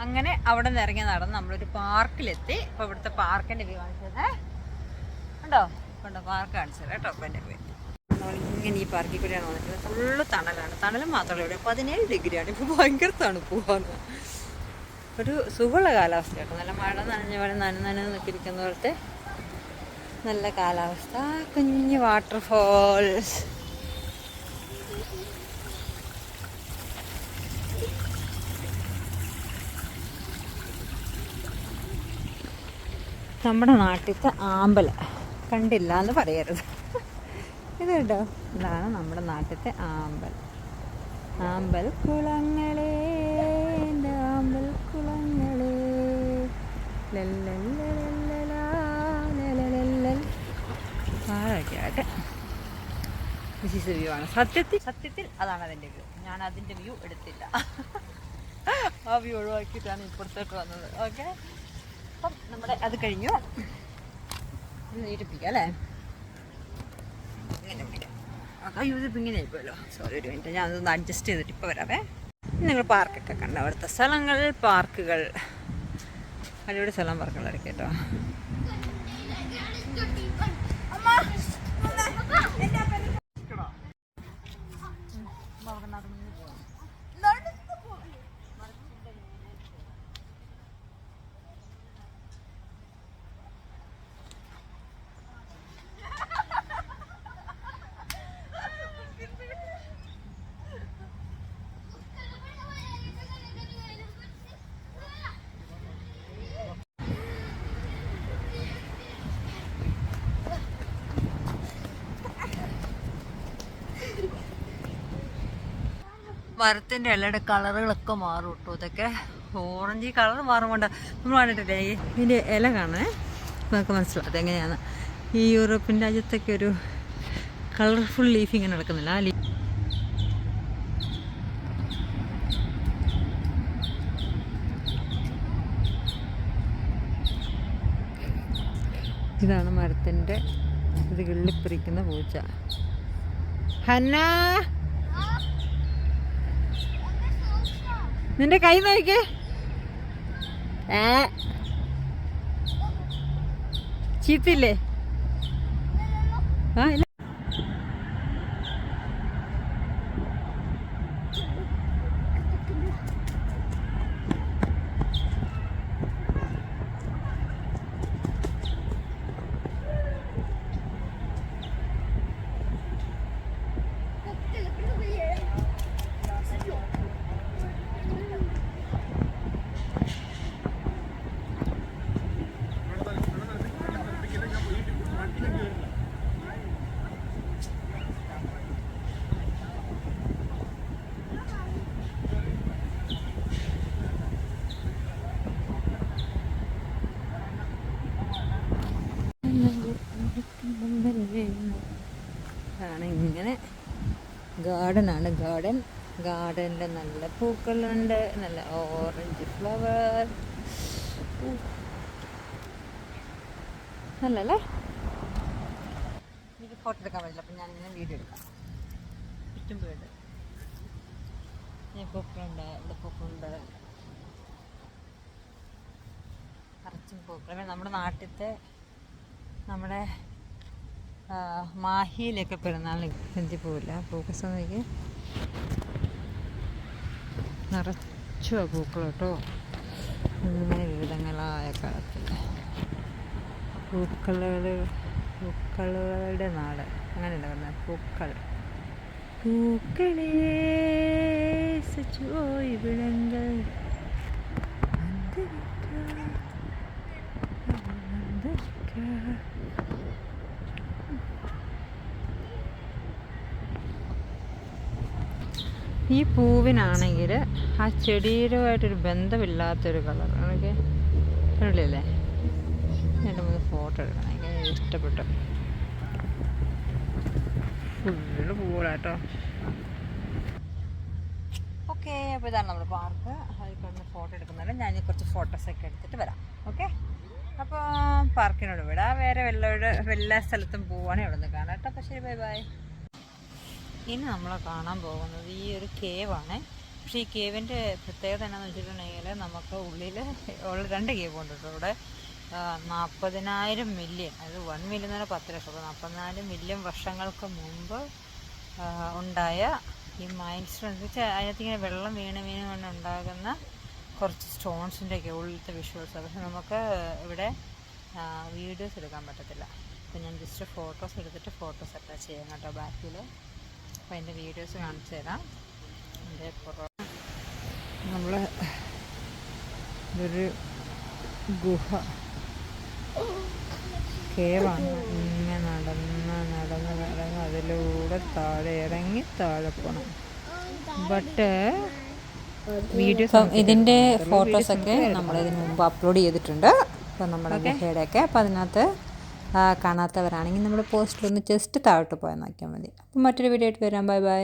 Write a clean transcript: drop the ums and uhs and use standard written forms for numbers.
അങ്ങനെ അവിടെ നിന്ന് ഇറങ്ങി നടന്ന് നമ്മളൊരു പാർക്കിലെത്തി. അപ്പോൾ ഇവിടുത്തെ പാർക്കിൻ്റെ വ്യൂ കാണിച്ചത് ഉണ്ടോ? കണ്ടോ? പാർക്ക് കാണിച്ചത് കേട്ടോ. അപ്പം എൻ്റെ വ്യൂ നമ്മളിങ്ങനെ ഈ പാർക്കിൽ കൂടെയാണ് വന്നിട്ടുള്ളത്. ഫുള്ള് തണലാണ്. തണലും മാത്രമല്ല, ഇവിടെ 17 ഡിഗ്രിയാണ്. ഇപ്പോൾ ഭയങ്കര തണുപ്പ് വന്നു. ഒരു സുഖമുള്ള കാലാവസ്ഥ കേട്ടോ. നല്ല മഴ നനഞ്ഞ പോലെ നനഞ്ഞ് നിൽക്കിരിക്കുന്ന പോലത്തെ നല്ല കാലാവസ്ഥ. കുഞ്ഞ് വാട്ടർഫോൾസ്. നമ്മുടെ നാട്ടിലത്തെ ആമ്പൽ കണ്ടില്ല എന്ന് പറയരുത്. ഇത് കേട്ടോ, ഇതാണ് നമ്മുടെ നാട്ടിലത്തെ ആമ്പൽ. ആമ്പൽ കുളങ്ങളെ, എൻ്റെ ആമ്പൽ കുളങ്ങളെ, പാടൊക്കെ ആട്ടെ. ദിസ് വ്യൂ ആണ്. സത്യത്തിൽ അതാണ് അതിൻ്റെ വ്യൂ. ഞാൻ അതിൻ്റെ വ്യൂ എടുത്തില്ല. ആ വ്യൂ ഒഴിവാക്കിയിട്ടാണ് ഇപ്പുറത്തോട്ട് വന്നത്. ഓക്കെ, അപ്പം നമ്മുടെ അത് കഴിഞ്ഞു. നീട്ടിപ്പിക്കാം അല്ലേ? ഇങ്ങനെ പിടിക്കാം. അയ്യോ, ഇതിപ്പോൾ ഇങ്ങനെ ആയിപ്പോയല്ലോ. സോറി, ഒരു മിനിറ്റ്, ഞാൻ അതൊന്ന് അഡ്ജസ്റ്റ് ചെയ്തിട്ട് ഇപ്പോൾ വരാവേ. നിങ്ങൾ പാർക്കൊക്കെ കണ്ട അവിടുത്തെ സ്ഥലങ്ങൾ, പാർക്കുകൾ, അടിപൊളി സ്ഥലം പാർക്കുകളൊക്കെ കേട്ടോ. മരത്തിൻ്റെ ഇലയുടെ കളറുകളൊക്കെ മാറും കേട്ടോ. ഇതൊക്കെ ഓറഞ്ച് കളർ മാറുമ്പോണ്ട് നമ്മൾ കണ്ടിട്ടില്ലേ ഇതിൻ്റെ ഇല കാണേ, നമുക്ക് മനസ്സിലാവും അതെങ്ങനെയാണ്. ഈ യൂറോപ്യൻ രാജ്യത്തൊക്കെ ഒരു കളർഫുൾ ലീഫ് ഇങ്ങനെ നടക്കുന്നില്ല. ആ ലീഫ് ഇതാണ് മരത്തിൻ്റെ ഇത് കിള്ളിപ്പിരിക്കുന്ന പൂച്ച. ഹന്ന, നിന്റെ കൈ നോക്കിക്കേ. ചീത്തില്ലേ? ആ ഇല്ല. ഇങ്ങനെ ഗാർഡനാണ്. ഗാർഡനിൽ നല്ല പൂക്കളുണ്ട്, നല്ല ഓറഞ്ച് ഫ്ലവർ. നല്ലല്ലേ? എനിക്ക് ഫോട്ടോ എടുക്കാൻ പറ്റില്ല, അപ്പം ഞാനിങ്ങനെ വീഡിയോ എടുക്കാം. ചുറ്റും വീട് പൂക്കളുണ്ട്, ഇവിടെ പൂക്കളുണ്ട്, നിറച്ചും പൂക്കൾ. നമ്മുടെ നാട്ടിലത്തെ നമ്മുടെ മാഹിയിലൊക്കെ പെരുന്നാളിന് എന്തി പോവില്ല പൂക്കസം നോക്കി നിറച്ചു പൂക്കൾ കേട്ടോ. ഇങ്ങനെ വിവിധങ്ങളായ കളത്തിൽ പൂക്കളുടെ നാട് അങ്ങനെയല്ല പറഞ്ഞത്. പൂക്കളേ സച്ചുപോയി വിളങ്ങൾ ഈ പൂവിനാണെങ്കിൽ ആ ചെടിയുമായിട്ടൊരു ബന്ധമില്ലാത്തൊരു കളർ. എനിക്ക് കണ്ടില്ലേ? 2-3 ഫോട്ടോ എടുക്കണം. എനിക്ക് ഇഷ്ടപ്പെട്ടു. ഫുള്ള് പൂവുകളാട്ടോ. ഓക്കെ, അപ്പോൾ ഇതാണ് നമ്മുടെ പാർക്ക്. അതിൽ കൊണ്ട് ഫോട്ടോ എടുക്കുന്നില്ല. ഞാൻ കുറച്ച് ഫോട്ടോസൊക്കെ എടുത്തിട്ട് വരാം. ഓക്കെ, അപ്പോൾ പാർക്കിനോട് വിടാം. വേറെ എല്ലാ സ്ഥലത്തും പോവുകയാണെങ്കിൽ ഇവിടെ നിന്ന് കാണാം കേട്ടോ. അപ്പോൾ ശരി, ബൈ ബൈ. ഇനി നമ്മൾ കാണാൻ പോകുന്നത് ഈ ഒരു കേവാണ്. പക്ഷേ ഈ കേവിൻ്റെ പ്രത്യേകത എന്നാന്ന് വെച്ചിട്ടുണ്ടെങ്കിൽ നമുക്ക് ഉള്ളിൽ ഉള്ള 2 കേവ് ഉണ്ട് കേട്ടോ. ഇവിടെ 40,000 മില്യൺ, അത് 1 മില്യൺ എന്ന് പറഞ്ഞാൽ 10 ലക്ഷം, അപ്പോൾ 40,000 മില്യൺ വർഷങ്ങൾക്ക് മുമ്പ് ഉണ്ടായ ഈ മൈൽ സ്റ്റോൺസ് വെച്ചാൽ അതിനകത്ത് ഇങ്ങനെ വെള്ളം വീണ് ഉണ്ടാകുന്ന കുറച്ച് സ്റ്റോൺസിൻ്റെയൊക്കെ ഉള്ളിലത്തെ വിഷ്വൽസ്. പക്ഷെ നമുക്ക് ഇവിടെ വീഡിയോസ് എടുക്കാൻ പറ്റത്തില്ല. അപ്പോൾ ഞാൻ ജസ്റ്റ് ഫോട്ടോസ് എടുത്തിട്ട് ഫോട്ടോസ് അറ്റാച്ച് ചെയ്യാം കേട്ടോ ബാക്കിൽ. അപ്പോൾ അതിൻ്റെ വീഡിയോസ് കാണിച്ചു തരാം. എൻ്റെ നമ്മൾ ഇതൊരു ഗുഹ കേവാണ്. ഇങ്ങനെ നടന്ന് അതിലൂടെ താഴെ ഇറങ്ങി താഴെ പോകണം. ബട്ട് വീഡിയോസ് ഇതിൻ്റെ ഫോട്ടോസൊക്കെ നമ്മൾ ഇതിന് മുമ്പ് അപ്ലോഡ് ചെയ്തിട്ടുണ്ട്. അപ്പോൾ നമ്മുടെ ഗുഹയുടെയൊക്കെ. അപ്പോൾ അതിനകത്ത് കാണാത്തവരാണെങ്കിൽ നമ്മൾ പോസ്റ്റിലൊന്ന് ജസ്റ്റ് താഴോട്ട് പോയാൽ നോക്കിയാൽ മതി. അപ്പോൾ മറ്റൊരു വീഡിയോ ആയിട്ട് വരാം. Bye bye.